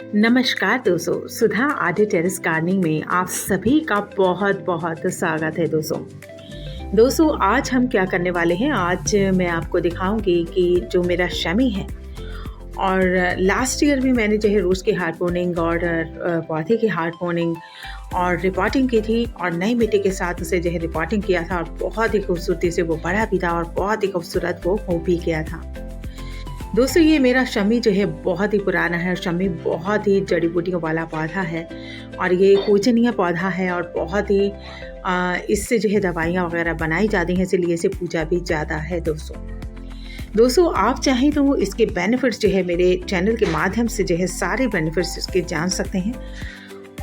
नमस्कार दोस्तों, सुधा art terrace gardening में आप सभी का बहुत बहुत स्वागत है। दोस्तों आज हम क्या करने वाले हैं, आज मैं आपको दिखाऊंगी कि जो मेरा शमी है और लास्ट ईयर भी मैंने जो है रोज़ की हार्डपोनिंग और पौधे की हार्डपोनिंग और रिपोर्टिंग की थी और नई मिट्टी के साथ उसे जो है रिपोर्टिंग किया था और बहुत ही खूबसूरती से वो बड़ा भी था और बहुत ही खूबसूरत वो हो भी गया था। दोस्तों ये मेरा शमी जो है बहुत ही पुराना है। शमी बहुत ही जड़ी बूटियों वाला पौधा है और ये पूजनीय पौधा है और बहुत ही इससे जो है दवाइयाँ वगैरह बनाई जाती हैं, इसलिए इसे पूजा भी ज़्यादा है। दोस्तों आप चाहें तो इसके बेनिफिट्स जो है मेरे चैनल के माध्यम से जो है सारे बेनिफिट्स इसके जान सकते हैं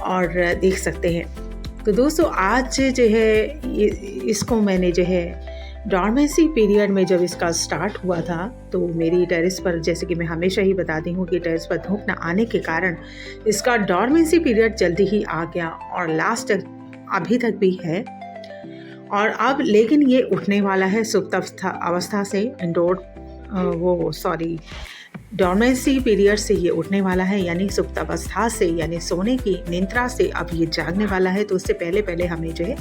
और देख सकते हैं। तो दोस्तों आज जो है इसको मैंने जो है डॉर्मेंसी पीरियड में जब इसका स्टार्ट हुआ था तो मेरी टेरेस पर, जैसे कि मैं हमेशा ही बताती हूँ कि टेरेस पर धूप न आने के कारण इसका डॉर्मेंसी पीरियड जल्दी ही आ गया और लास्ट अभी तक भी है। और अब लेकिन ये उठने वाला है सुप्त अवस्था से, डॉर्मेंसी पीरियड से ये उठने वाला है, यानी सुप्त अवस्था से, यानी सोने की निद्रा से अब ये जागने वाला है। तो उससे पहले हमें जो है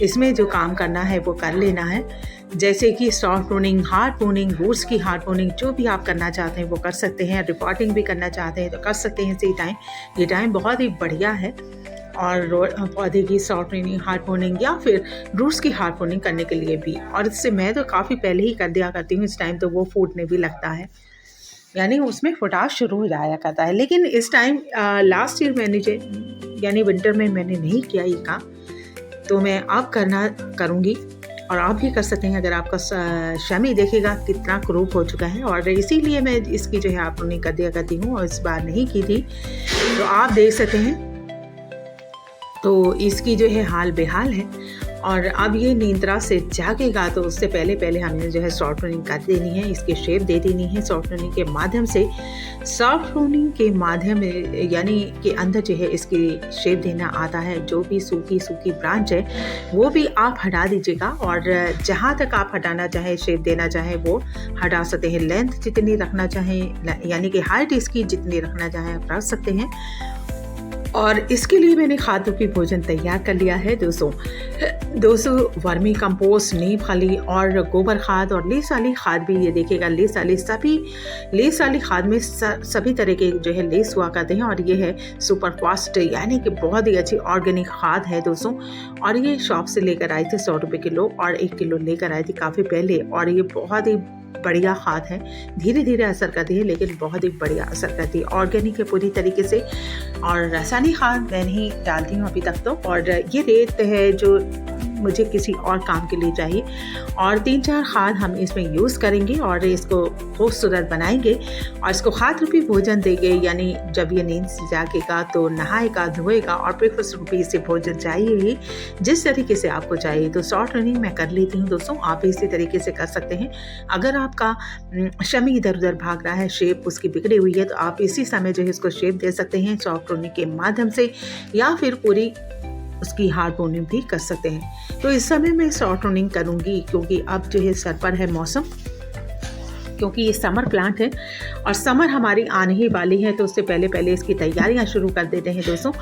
इसमें जो काम करना है वो कर लेना है, जैसे कि soft pruning, hard pruning, roots की हार्ड प्रूनिंग, जो भी आप करना चाहते हैं वो कर सकते हैं। रिपोर्टिंग भी करना चाहते हैं तो कर सकते हैं। ये टाइम बहुत ही बढ़िया है और पौधे की सॉफ्ट प्रूनिंग, हार्ड प्रूनिंग या फिर रूट्स की हार्ड प्रूनिंग करने के लिए भी। और इससे मैं तो काफ़ी पहले ही कर दिया करती हूँ, इस टाइम तो वो फूटने भी लगता है, यानी उसमें फुटाव शुरू हो जाया करता है। लेकिन इस टाइम लास्ट ईयर मैंने यानी विंटर में मैंने नहीं किया ये काम, तो मैं अब करूँगी और आप भी कर सकते हैं। अगर आपका शमी देखेगा कितना क्रूप हो चुका है और इसीलिए मैं इसकी जो है आप नहीं कर दिया करती हूँ और इस बार नहीं की थी, तो आप देख सकते हैं। तो इसकी जो है हाल बेहाल है और अब ये निद्रा से जागेगा तो उससे पहले हमें जो है सॉफ्ट प्रूनिंग कर देनी है, इसके शेप दे देनी है सॉफ्ट प्रूनिंग के माध्यम से। सॉफ्ट प्रूनिंग के माध्यम यानी के अंदर जो है इसकी शेप देना आता है। जो भी सूखी ब्रांच है वो भी आप हटा दीजिएगा और जहाँ तक आप हटाना चाहें, शेप देना चाहें वो हटा सकते हैं। लेंथ जितनी रखना चाहें, यानी कि हाइट इसकी जितनी रखना चाहें आप रख सकते हैं। और इसके लिए मैंने खाद रूपी भोजन तैयार कर लिया है दोस्तों वर्मी कंपोस्ट, नीम खली और गोबर खाद और लेस वाली खाद भी। ये देखिएगा लेस वाली खाद में सभी तरह के जो है लेस हुआ करते हैं और ये है सुपर फास्ट, यानी कि बहुत ही अच्छी ऑर्गेनिक खाद है दोस्तों। और ये शॉप से लेकर आई थी 100 रुपये किलो और 1 किलो लेकर आई थी काफ़ी पहले। और ये बहुत ही बढ़िया खाद है, धीरे धीरे असर करती है लेकिन बहुत ही बढ़िया असर करती है। ऑर्गेनिक है पूरी तरीके से और रासायनिक खाद मैं नहीं डालती हूँ अभी तक तो। और ये रेत है जो मुझे किसी और काम के लिए चाहिए और 3-4 खाद हम इसमें यूज़ करेंगे और इसको खूबसूरत बनाएंगे और इसको खाद रूपी भोजन देंगे। यानी जब ये नींद से जागेगा तो नहाएगा, धोएगा और ब्रेकफास्ट रूपी इसे भोजन चाहिए ही, जिस तरीके से आपको चाहिए। तो सॉफ्ट प्रूनिंग मैं कर लेती हूँ दोस्तों, आप इसी तरीके से कर सकते हैं। अगर आपका शमी इधर उधर भाग रहा है, शेप उसकी बिगड़ी हुई है, तो आप इसी समय जो है इसको शेप दे सकते हैं सॉफ्ट प्रूनिंग के माध्यम से या फिर पूरी उसकी हार्ड प्रूनिंग भी कर सकते हैं। तो इस समय मैं सॉफ्ट प्रूनिंग करूँगी क्योंकि अब जो है सर पर है मौसम, क्योंकि ये समर प्लांट है और समर हमारी आने ही वाली है। तो उससे पहले इसकी तैयारियां शुरू कर देते हैं दोस्तों।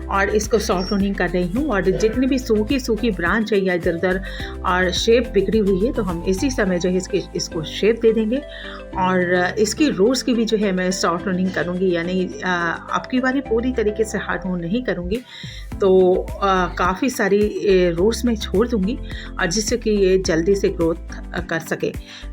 और इसको सॉफ्ट प्रूनिंग कर रही हूँ और जितनी भी सूखी ब्रांच है या इधर उधर और शेप बिगड़ी हुई है तो हम इसी समय जो है इसको शेप दे देंगे। और इसकी रूट्स की भी जो है मैं सॉफ्ट प्रूनिंग करूँगी, यानी अब की बारी पूरी तरीके से हार्ड प्रूनिंग नहीं करूँगी, तो काफ़ी सारी रूट्स में छोड़ दूँगी और जिससे कि ये जल्दी से ग्रोथ कर सके।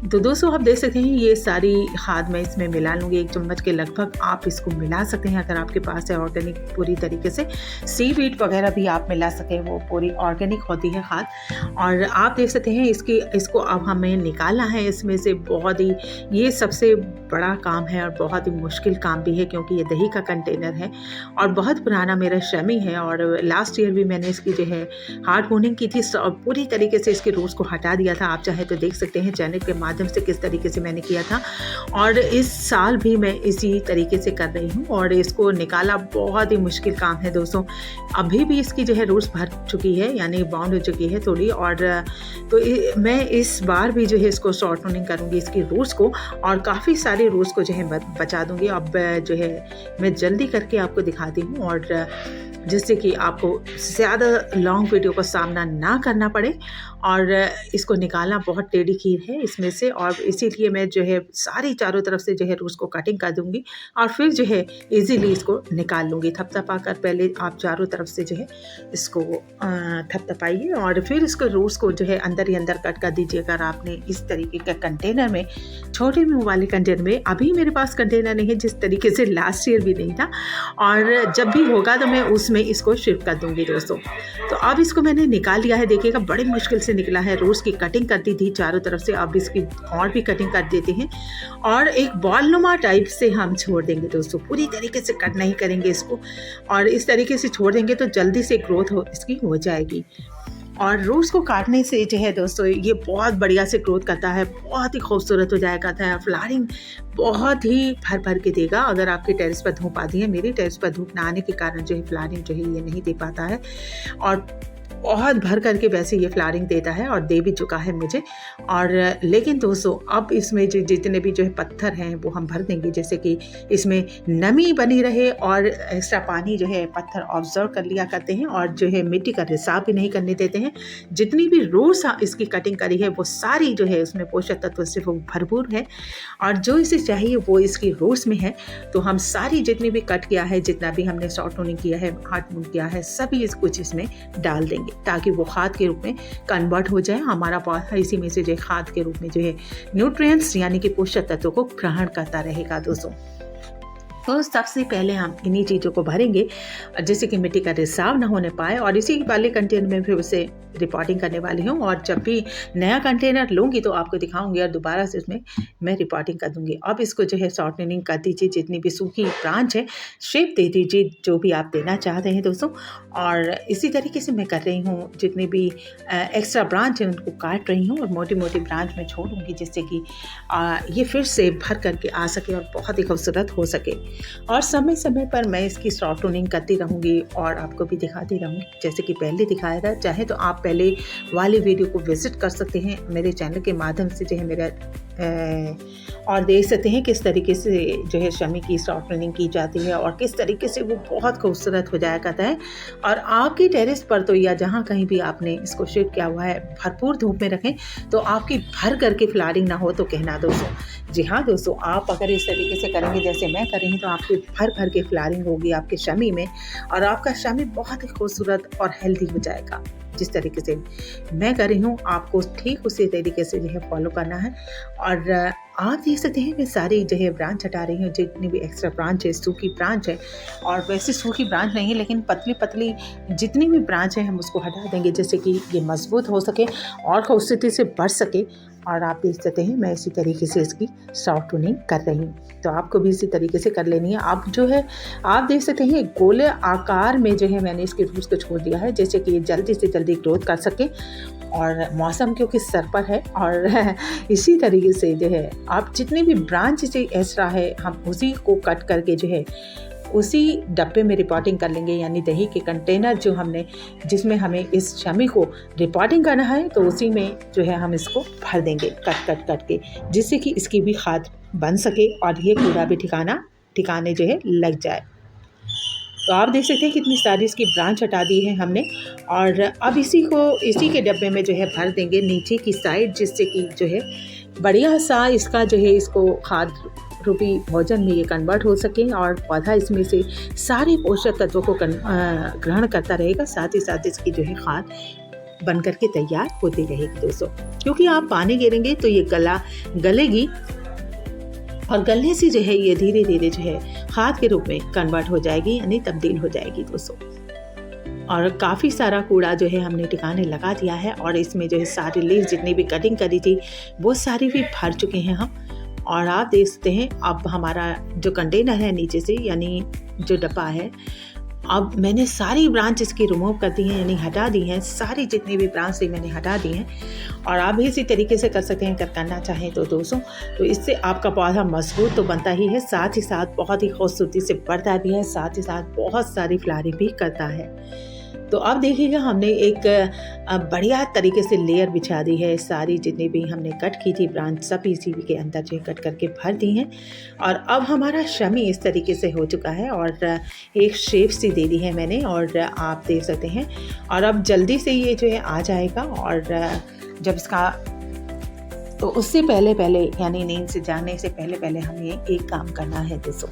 तो दोस्तों आप देख सकते हैं ये सारी खाद मैं इसमें मिला लूँगी, 1 चम्मच के लगभग आप इसको मिला सकते हैं अगर आपके पास है ऑर्गेनिक पूरी तरीके से। सीवीड वगैरह भी आप मिला सकें, वो पूरी ऑर्गेनिक होती है खाद। और आप देख सकते हैं इसको अब हमें निकालना है इसमें से। बहुत ही ये सबसे बड़ा काम है और बहुत ही मुश्किल काम भी है क्योंकि ये दही का कंटेनर है और बहुत पुराना मेरा शमी है। और लास्ट ईयर भी मैंने इसकी जो है हार्ड प्रूनिंग की थी, पूरी तरीके से इसके रूट्स को हटा दिया था। आप चाहे तो देख सकते हैं चैनल के माध्यम से किस तरीके से मैंने किया था। और इस साल भी मैं इसी तरीके से कर रही हूँ और इसको निकाला बहुत ही मुश्किल काम है दोस्तों। अभी भी इसकी जो है रूट्स भर चुकी है, यानी बाउंड हो चुकी है थोड़ी। और तो मैं इस बार भी जो है इसको सॉफ्ट प्रूनिंग करूँगी इसकी रूट्स को और काफ़ी सारे रोज़ को जो है बचा दूँगी। अब जो है मैं जल्दी करके आपको दिखाती हूँ, और जिससे कि आपको ज़्यादा लॉन्ग वीडियो का सामना ना करना पड़े। और इसको निकालना बहुत टेढ़ी खीर है इसमें से, और इसीलिए मैं जो है सारी चारों तरफ से जो है उसको कटिंग कर दूँगी और फिर जो है इजीली इसको निकाल लूँगी। थपथपा कर पहले आप चारों तरफ से जो है इसको थपथपाइए, और फिर इसको रोज़ को जो है अंदर ही अंदर कट कर दीजिए। अगर आपने इस तरीके का कंटेनर में, छोटे मुँह वाले कंटेनर में, अभी मेरे पास कंटेनर नहीं है जिस तरीके से लास्ट ईयर भी नहीं था, और जब भी होगा तो मैं उसमें इसको शिफ्ट कर दूँगी दोस्तों। तो अब इसको मैंने निकाल लिया है, देखिएगा बड़ी मुश्किल से निकला है। रोज़ की कटिंग करती थी चारों तरफ से, अब इसकी और भी कटिंग कर देते हैं और एक बॉलनुमा टाइप से हम छोड़ देंगे दोस्तों। पूरी तरीके से कट नहीं करेंगे इसको, और इस तरीके से छोड़ देंगे तो जल्दी से ग्रोथ इसकी हो जाएगी। और रोज़ को काटने से जो है दोस्तों ये बहुत बढ़िया से ग्रोथ करता है, बहुत ही खूबसूरत हो जाएगा था। फ्लावरिंग बहुत ही भर भर के देगा। अगर आपके टेरेस पर धूप आती है, मेरी टेरेस पर धूप ना आने के कारण जो है फ्लावरिंग जो है ये नहीं दे पाता है, और बहुत भर करके वैसे ये फ्लावरिंग देता है और दे भी चुका है मुझे। और लेकिन दोस्तों अब इसमें जो जितने भी जो है पत्थर हैं वो हम भर देंगे, जैसे कि इसमें नमी बनी रहे और एक्स्ट्रा पानी जो है पत्थर ऑब्जर्व कर लिया करते हैं, और जो है मिट्टी का रिसाव भी नहीं करने देते हैं। जितनी भी रोज़ इसकी कटिंग करी है वो सारी जो है उसमें पोषक तत्व से वो भरपूर है, और जो इसे चाहिए वो इसकी रोज़ में है। तो हम सारी जितनी भी कट किया है, जितना भी हमने सॉफ्ट टूनिंग किया है, हार्ड टूनिंग किया है, सभी कुछ इसमें डाल देंगे ताकि वो खाद के रूप में कन्वर्ट हो जाए। हमारा पौधा इसी में से जो खाद के रूप में जो है न्यूट्रिएंट्स यानी कि पोषक तत्वों को ग्रहण करता रहेगा दोस्तों। तो सबसे पहले हम इन्हीं चीज़ों को भरेंगे जैसे कि मिट्टी का रिसाव ना होने पाए, और इसी वाले कंटेनर में फिर उसे रिपोर्टिंग करने वाली हूँ। और जब भी नया कंटेनर लूँगी तो आपको दिखाऊंगी और दोबारा से उसमें मैं रिपोर्टिंग कर दूँगी। अब इसको जो है शॉर्टनिंग कर दीजिए, जितनी भी सूखी ब्रांच है शेप दे दीजिए जो भी आप देना चाहते हैं दोस्तों। और इसी तरीके से मैं कर रही हूँ, जितनी भी एक्स्ट्रा ब्रांच है उनको काट रही हूँ और मोटी मोटी ब्रांच में छोड़ूंगी, जिससे कि ये फिर से भर करके आ सके और बहुत ही खूबसूरत हो सके। और समय समय पर मैं इसकी सॉफ्ट टूनिंग करती रहूँगी और आपको भी दिखाती रहूँगी जैसे कि पहले दिखाया था। चाहे तो आप पहले वाली वीडियो को विजिट कर सकते हैं मेरे चैनल के माध्यम से जो है मेरा और देख सकते हैं किस तरीके से जो है शमी की सॉफ्ट टूनिंग की जाती है और किस तरीके से वो बहुत खूबसूरत हो जाया करता है। और आपकी टेरेस पर तो या जहाँ कहीं भी आपने इसको शिफ्ट किया हुआ है भरपूर धूप में रखें तो आपकी भर करके फ्लावरिंग ना हो तो कहना दोस्तों। जी हाँ दोस्तों, आप अगर इस तरीके से करेंगे जैसे मैं कर रही हूँ तो आपकी भर भर के फ्लावरिंग होगी आपके शमी में, और आपका शमी बहुत ही खूबसूरत और हेल्दी हो जाएगा। जिस तरीके से मैं कर रही हूँ आपको ठीक उसी तरीके से जो है फॉलो करना है। और आप देख सकते हैं मैं सारी जो है ब्रांच हटा रही हूँ, जितनी भी एक्स्ट्रा ब्रांच है, सूखी ब्रांच है, और वैसे सूखी ब्रांच नहीं है लेकिन पतली पतली जितनी भी ब्रांच है हम उसको हटा देंगे जिससे कि ये मजबूत हो सके और खूबसूरती से बढ़ सके। और आप देख सकते हैं मैं इसी तरीके से इसकी सॉफ्ट टूनिंग कर रही हूँ, तो आपको भी इसी तरीके से कर लेनी है। अब जो है आप देख सकते हैं गोले आकार में जो है मैंने इसके रूट्स को छोड़ दिया है जैसे कि ये जल्दी से जल्दी ग्रोथ कर सके। और मौसम क्योंकि सर पर है और इसी तरीके से जो है आप जितनी भी ब्रांच से एक्स्ट्रा है हम उसी को कट करके जो है उसी डब्बे में रिपोर्टिंग कर लेंगे, यानी दही के कंटेनर जो हमने जिसमें हमें इस शमी को रिपोर्टिंग करना है तो उसी में जो है हम इसको भर देंगे कट के, जिससे कि इसकी भी खाद बन सके और ये कूड़ा भी ठिकाने जो है लग जाए। तो आप देख सकते हैं कितनी सारी इसकी ब्रांच हटा दी है हमने। और अब इसी के डब्बे में जो है भर देंगे नीचे की साइड, जिससे कि जो है बढ़िया सा इसका जो है इसको खाद रूपी भोजन में ये कन्वर्ट हो सके और पौधा इसमें से सारे पोषक तत्वों को ग्रहण करता रहेगा, साथ ही साथ इसकी जो है खाद बन करके तैयार होती रहेगी दोस्तों। क्योंकि आप पानी गिरेंगे तो ये गलेगी और गलने से जो है ये धीरे धीरे जो है खाद के रूप में कन्वर्ट हो जाएगी, यानी तब्दील हो जाएगी दोस्तों। और काफ़ी सारा कूड़ा जो है हमने ठिकाने लगा दिया है और इसमें जो है सारी लीव्स जितनी भी कटिंग करी थी वो सारी भी भर चुके हैं हम। और आप देख सकते हैं अब हमारा जो कंटेनर है नीचे से यानी जो डब्बा है, अब मैंने सारी ब्रांच इसकी रिमूव कर दी हैं, यानी हटा दी हैं, सारी जितनी भी ब्रांच थी मैंने हटा दी हैं। और आप भी इसी तरीके से कर सकते हैं अगर करना चाहें तो दोस्तों। तो इससे आपका पौधा मजबूत तो बनता ही है, साथ ही साथ बहुत ही खूबसूरती से बढ़ता भी है, साथ ही साथ बहुत सारी फ्लावरिंग भी करता है। तो अब देखिएगा हमने एक बढ़िया तरीके से लेयर बिछा दी है। सारी जितनी भी हमने कट की थी ब्रांच सब इसी के अंदर जो कट करके भर दी हैं। और अब हमारा शमी इस तरीके से हो चुका है और एक शेप सी दे दी है मैंने, और आप देख सकते हैं। और अब जल्दी से ये जो है आ जाएगा। और जब इसका तो उससे पहले यानी नींद से जाने से पहले हमें एक काम करना है दोस्तों।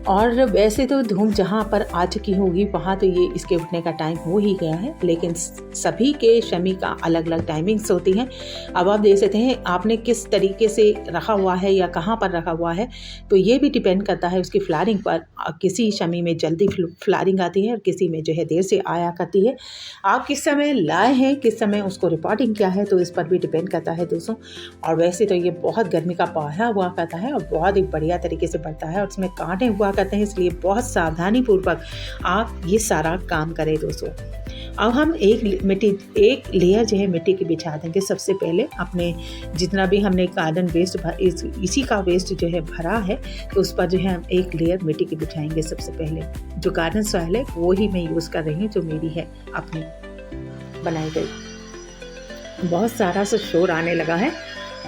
और वैसे तो धूम जहाँ पर आ चुकी होगी वहाँ तो ये इसके उठने का टाइम हो ही गया है, लेकिन सभी के शमी का अलग अलग टाइमिंग्स होती हैं। अब आप देख सकते हैं आपने किस तरीके से रखा हुआ है या कहाँ पर रखा हुआ है, तो ये भी डिपेंड करता है उसकी फ्लारिंग पर। किसी शमी में जल्दी फ्लारिंग आती है और किसी में जो है देर से आया करती है। आप किस समय लाए हैं, किस समय उसको रिपोर्टिंग किया है, तो इस पर भी डिपेंड करता है दोस्तों। और वैसे तो ये बहुत गर्मी का पौधा हुआ करता है और बहुत ही बढ़िया तरीके से बढ़ता है और उसमें कांटे हुआ करते हैं, इसलिए बहुत सावधानी पूर्वक आप ये सारा काम करें दोस्तों। अब हम एक लेयर जो है मिट्टी की बिछा देंगे। सबसे पहले अपने जितना भी हमने गार्डन वेस्ट इसी का वेस्ट जो है भरा है, तो उस पर जो है हम एक लेयर मिट्टी की बिछाएंगे। सबसे पहले जो गार्डन सॉइल है वो ही मैं यूज़ कर रही हूँ, जो मेरी है अपनी बनाई गई। बहुत सारा सा शोर आने लगा है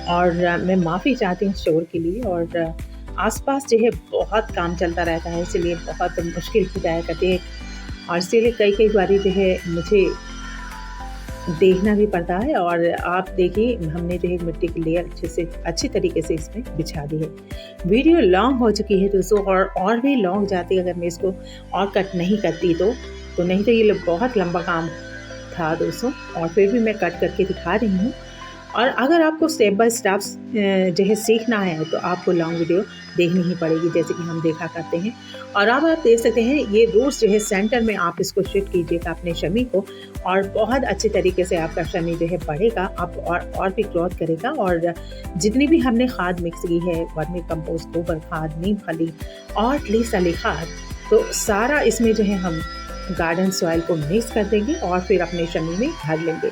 और मैं माफ़ी चाहती हूँ शोर के लिए। और आसपास जो है बहुत काम चलता रहता है, इसलिए बहुत मुश्किल हो जाया करती है और इसीलिए कई बारी जो है मुझे देखना भी पड़ता है। और आप देखिए हमने जो है मिट्टी की लेयर अच्छी तरीके से इसमें बिछा दी है। वीडियो लॉन्ग हो चुकी है दोस्तों, और भी लॉन्ग जाती अगर मैं इसको और कट नहीं करती तो नहीं तो ये बहुत लंबा काम था दोस्तों, और फिर भी मैं कट करके दिखा रही हूँ। और अगर आपको स्टेप बाय स्टेप जो है सीखना है तो आपको लॉन्ग वीडियो देखनी ही पड़ेगी, जैसे कि हम देखा करते हैं। और अब आप देख सकते हैं ये रूट्स जो है सेंटर में आप इसको शिफ्ट कीजिएगा अपने शमी को, और बहुत अच्छे तरीके से आपका शमी जो है बढ़ेगा, आप और भी ग्रोथ करेगा। और जितनी भी हमने खाद मिक्स की है, वर्मी कंपोस्ट, गोबर खाद, नीम खली और ली सली खाद, तो सारा इसमें जो है हम गार्डन सॉइल को मिक्स कर देंगे और फिर अपने शमी में भर लेंगे।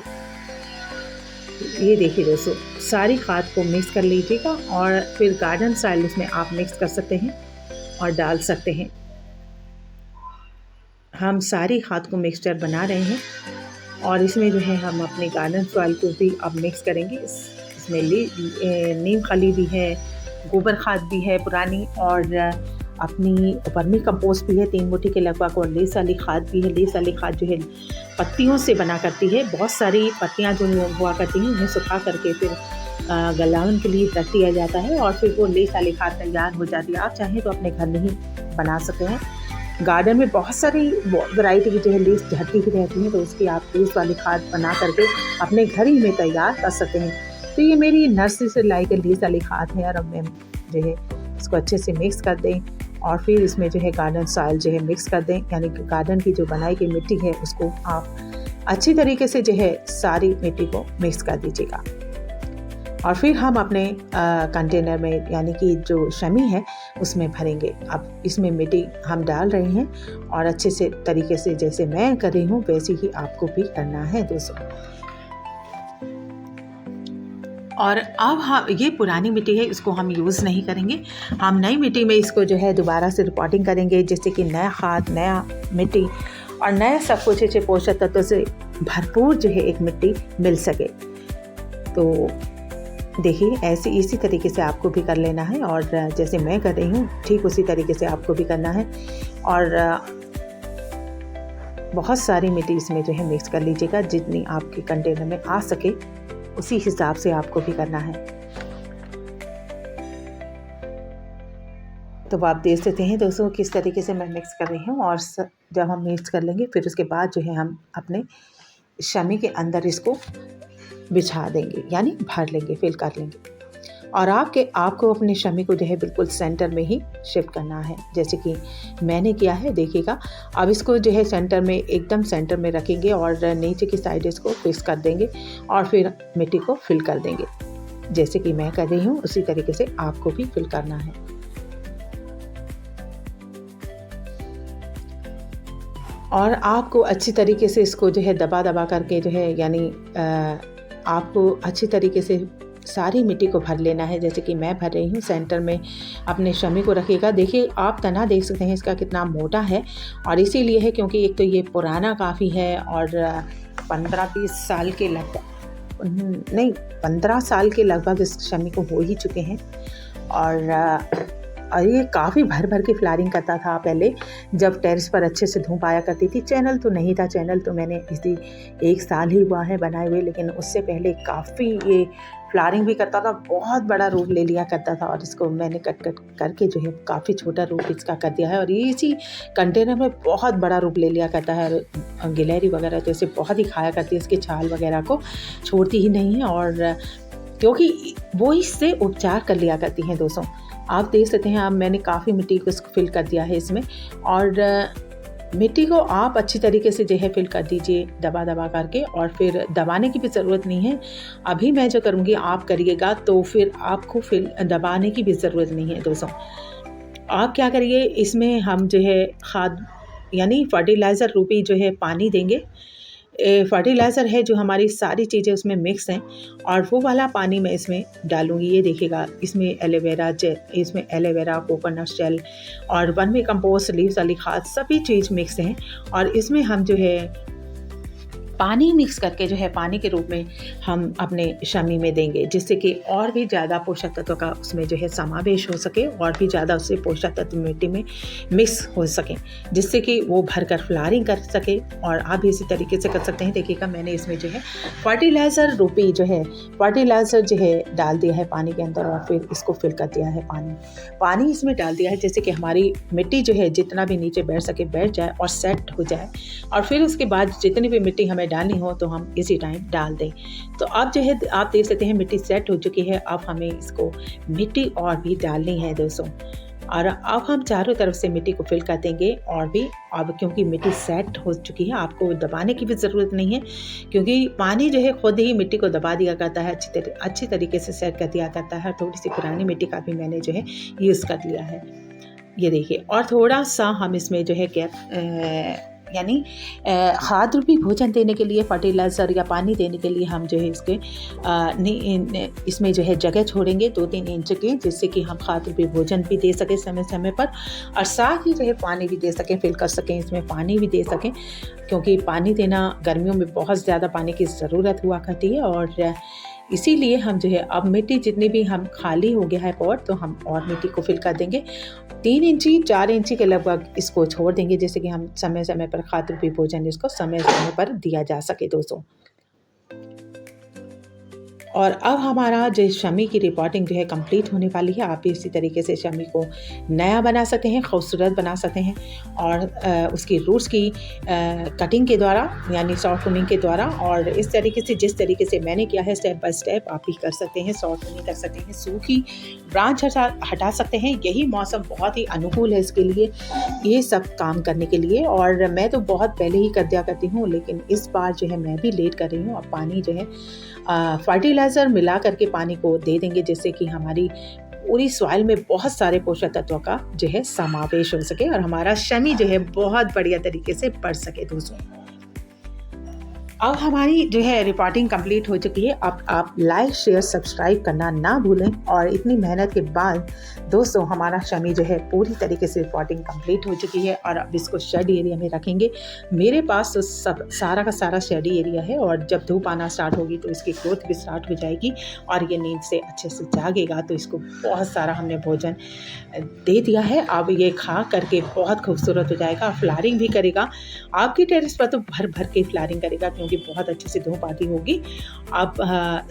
ये देखिए दोस्तों, सारी खाद को मिक्स कर लीजिएगा और फिर गार्डन सॉइल इसमें आप मिक्स कर सकते हैं और डाल सकते हैं। हम सारी खाद को मिक्सचर बना रहे हैं और इसमें जो है हम अपने गार्डन सॉइल को भी अब मिक्स करेंगे। इसमें नीम खली भी है, गोबर खाद भी है पुरानी, और अपनी वर्मी कंपोस्ट भी है 3 मुट्ठी के लगभग, और लेस वाली खाद भी है। लेस वाली खाद जो है पत्तियों से बना करती है, बहुत सारी पत्तियां जो हुआ करती हैं उन्हें सुखा करके फिर गलावन के लिए रख दिया जाता है और फिर वो लेस वाली खाद तैयार हो जाती है। आप चाहें तो अपने घर में ही बना सकते हैं। गार्डन में बहुत सारी वैरायटी की जो है लेस झड़ती भी रहती है, तो उसकी आप लेस वाली खाद बना करके अपने घर ही में तैयार कर सकते हैं। तो ये मेरी नर्सरी से लाई गई लेस वाली खाद है। और अब मैं जो है इसको अच्छे से मिक्स कर दें और फिर इसमें जो है गार्डन सॉइल जो है मिक्स कर दें, यानी कि गार्डन की जो बनाई गई मिट्टी है उसको आप अच्छी तरीके से जो है सारी मिट्टी को मिक्स कर दीजिएगा। और फिर हम अपने कंटेनर में, यानी कि जो शमी है उसमें भरेंगे। अब इसमें मिट्टी हम डाल रहे हैं और अच्छे से तरीके से जैसे मैं कर रही हूँ वैसे ही आपको भी करना है दोस्तों। और अब हम ये पुरानी मिट्टी है, इसको हम यूज़ नहीं करेंगे। हम नई मिट्टी में इसको जो है दोबारा से रिपोर्टिंग करेंगे, जैसे कि नया खाद, नया मिट्टी और नया सब कुछ अच्छे पोषक तत्वों से भरपूर जो है एक मिट्टी मिल सके। तो देखिए ऐसे इसी तरीके से आपको भी कर लेना है, और जैसे मैं कर रही हूँ ठीक उसी तरीके से आपको भी करना है। और बहुत सारी मिट्टी इसमें जो है मिक्स कर लीजिएगा, जितनी आपके कंटेनर में आ सके उसी हिसाब से आपको भी करना है। तो आप देख सकते हैं दोस्तों किस तरीके से मैं मिक्स कर रही हूँ। और जब हम मिक्स कर लेंगे फिर उसके बाद जो है हम अपने शमी के अंदर इसको बिछा देंगे, यानी भर लेंगे, फिल कर लेंगे। और आपको अपने शमी को जो है बिल्कुल सेंटर में ही शिफ्ट करना है, जैसे कि मैंने किया है। देखिएगा अब इसको जो है सेंटर में, एकदम सेंटर में रखेंगे और नीचे की साइड इसको फिक्स कर देंगे और फिर मिट्टी को फिल कर देंगे, जैसे कि मैं कर रही हूँ उसी तरीके से आपको भी फिल करना है। और आपको अच्छी तरीके से इसको जो है दबा करके जो है, यानी आपको अच्छी तरीके से सारी मिट्टी को भर लेना है, जैसे कि मैं भर रही हूँ। सेंटर में अपने शमी को रखिएगा। देखिए आप तना देख सकते हैं इसका कितना मोटा है, और इसीलिए है क्योंकि एक तो ये पुराना काफ़ी है और 15-20 साल के लगभग, नहीं 15 साल के लगभग इस शमी को हो ही चुके हैं। और ये काफ़ी भर भर के फ्लावरिंग करता था पहले, जब टेरेस पर अच्छे से धूप आया करती थी। चैनल तो नहीं था, चैनल तो मैंने इसी 1 साल ही हुआ है बनाए हुए, लेकिन उससे पहले काफ़ी ये फ्लावरिंग भी करता था, बहुत बड़ा रूप ले लिया करता था। और इसको मैंने कट करके जो है काफ़ी छोटा रूप इसका कर दिया है, और ये इसी कंटेनर में बहुत बड़ा रूप ले लिया करता है। और गिलहरी वगैरह तो इसे बहुत ही खाया करती है, इसकी छाल वगैरह को छोड़ती ही नहीं है, और क्योंकि वो इससे उपचार कर लिया करती हैं। दोस्तों आप देख सकते हैं, अब मैंने काफ़ी मिट्टी को फिल कर दिया है इसमें, और मिट्टी को आप अच्छी तरीके से जो है फिल कर दीजिए दबा दबा करके, और फिर दबाने की भी ज़रूरत नहीं है। अभी मैं जो करूँगी आप करिएगा तो फिर आपको फिर दबाने की भी ज़रूरत नहीं है। दोस्तों आप क्या करिए, इसमें हम जो है खाद यानी फर्टिलाइज़र रूपी जो है पानी देंगे। फर्टिलाइज़र है जो हमारी सारी चीज़ें उसमें मिक्स हैं, और वो वाला पानी मैं इसमें डालूँगी। ये देखिएगा इसमें एलोवेरा जेल, इसमें एलोवेरा, कोकोनट शेल और वर्मी कंपोस्ट, लीव्स वाली खाद सभी चीज़ मिक्स हैं, और इसमें हम जो है पानी मिक्स करके जो है पानी के रूप में हम अपने शमी में देंगे, जिससे कि और भी ज़्यादा पोषक तत्व का उसमें जो है समावेश हो सके, और भी ज़्यादा उससे पोषक तत्व मिट्टी में मिक्स हो सकें, जिससे कि वो भरकर फ्लावरिंग कर सके। और आप भी इसी तरीके से कर सकते हैं। देखिएगा मैंने इसमें जो है फर्टिलाइज़र रूपी जो है फर्टिलाइज़र जो है डाल दिया है पानी के अंदर, और फिर इसको फिल कर दिया है पानी इसमें डाल दिया है, जैसे कि हमारी मिट्टी जो है जितना भी नीचे बैठ सके बैठ जाए और सेट हो जाए। और फिर उसके बाद जितनी भी मिट्टी हमें डालनी हो तो हम इसी टाइम डाल दें। तो अब जो है आप देख सकते हैं मिट्टी सेट हो चुकी है। अब हमें इसको मिट्टी और भी डालनी है दोस्तों, और अब हम चारों तरफ से मिट्टी को फिल कर देंगे। और भी अब क्योंकि मिट्टी सेट हो चुकी है, आपको दबाने की भी ज़रूरत नहीं है, क्योंकि पानी जो है खुद ही मिट्टी को दबा दिया करता है, अच्छी तरीके से सेट कर दिया करता है। थोड़ी सी पुरानी मिट्टी का भी मैंने जो है यूज़ कर लिया है, ये देखिए। और थोड़ा सा हम इसमें जो है गैप यानी खाद रूपी भोजन देने के लिए, फर्टिलाइज़र या पानी देने के लिए हम जो है इसमें जो है जगह छोड़ेंगे 2-3 इंच की, जिससे कि हम खाद रूपी भोजन भी दे सकें समय समय पर, और साथ ही जो है पानी भी दे सकें, फिल कर सकें, इसमें पानी भी दे सकें, क्योंकि पानी देना गर्मियों में बहुत ज़्यादा पानी की ज़रूरत हुआ करती है। और इसीलिए हम जो है अब मिट्टी जितनी भी हम खाली हो गया है पॉट, तो हम और मिट्टी को फिल कर देंगे। 3 इंची 4 इंची के लगभग इसको छोड़ देंगे, जैसे कि हम समय समय पर खाद रूपी भोजन इसको समय समय पर दिया जा सके दोस्तों। और अब हमारा जो शमी की रिपोर्टिंग जो है कंप्लीट होने वाली है। आप इसी तरीके से शमी को नया बना सकते हैं, खूबसूरत बना सकते हैं, और उसकी रूट्स की कटिंग के द्वारा यानी सॉफ्ट प्रूनिंग के द्वारा, और इस तरीके से जिस तरीके से मैंने किया है स्टेप बाय स्टेप आप भी कर सकते हैं। सॉफ्ट प्रूनिंग कर सकते हैं, सूखी ब्रांच हटा सकते हैं। यही मौसम बहुत ही अनुकूल है इसके लिए, ये सब काम करने के लिए। और मैं तो बहुत पहले ही कर दिया करती हूँ, लेकिन इस बार जो है मैं भी लेट कर रही हूँ। अब पानी जो है फर्टिलाइज़र मिला करके पानी को दे देंगे, जिससे कि हमारी पूरी सॉइल में बहुत सारे पोषक तत्वों का जो है समावेश हो सके, और हमारा शमी जो है बहुत बढ़िया तरीके से बढ़ सके दोस्तों। अब हमारी जो है रिपोर्टिंग कंप्लीट हो चुकी है। अब आप लाइक शेयर सब्सक्राइब करना ना भूलें। और इतनी मेहनत के बाद दोस्तों हमारा शमी जो है पूरी तरीके से रिपोर्टिंग कंप्लीट हो चुकी है, और अब इसको शेड एरिया में रखेंगे। मेरे पास तो सब सारा का सारा शेडी एरिया है, और जब धूप आना स्टार्ट होगी तो इसकी ग्रोथ भी स्टार्ट हो जाएगी, और ये नींद से अच्छे से जागेगा। तो इसको बहुत सारा हमने भोजन दे दिया है। अब ये खा करके बहुत खूबसूरत हो जाएगा, फ्लावरिंग भी करेगा। आपकी टेरेस पर तो भर भर के फ्लावरिंग करेगा, क्योंकि बहुत अच्छे से धूप आती होगी। अब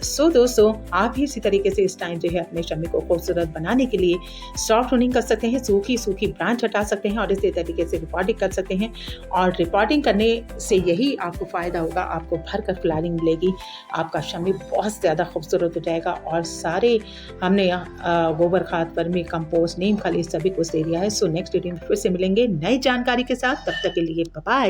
सो दोस्तों आप भी इसी तरीके से इस टाइम जो है अपने शमी को खूबसूरत बनाने के लिए सॉफ्ट प्रूनिंग कर सकते हैं, सूखी ब्रांच हटा सकते हैं, और इसी तरीके से रिपोर्टिंग कर सकते हैं। और रिपोर्टिंग करने से यही आपको फ़ायदा होगा, आपको भर कर फ्लावरिंग मिलेगी, आपका शमी बहुत ज़्यादा खूबसूरत हो जाएगा। और सारे हमने यहाँ गोबर खाद, वर्मी कंपोस्ट, नीम खली सभी कुछ दे दिया है। सो नेक्स्ट वीडियो में फिर से मिलेंगे नई जानकारी के साथ। तब तक के लिए बाय बाय।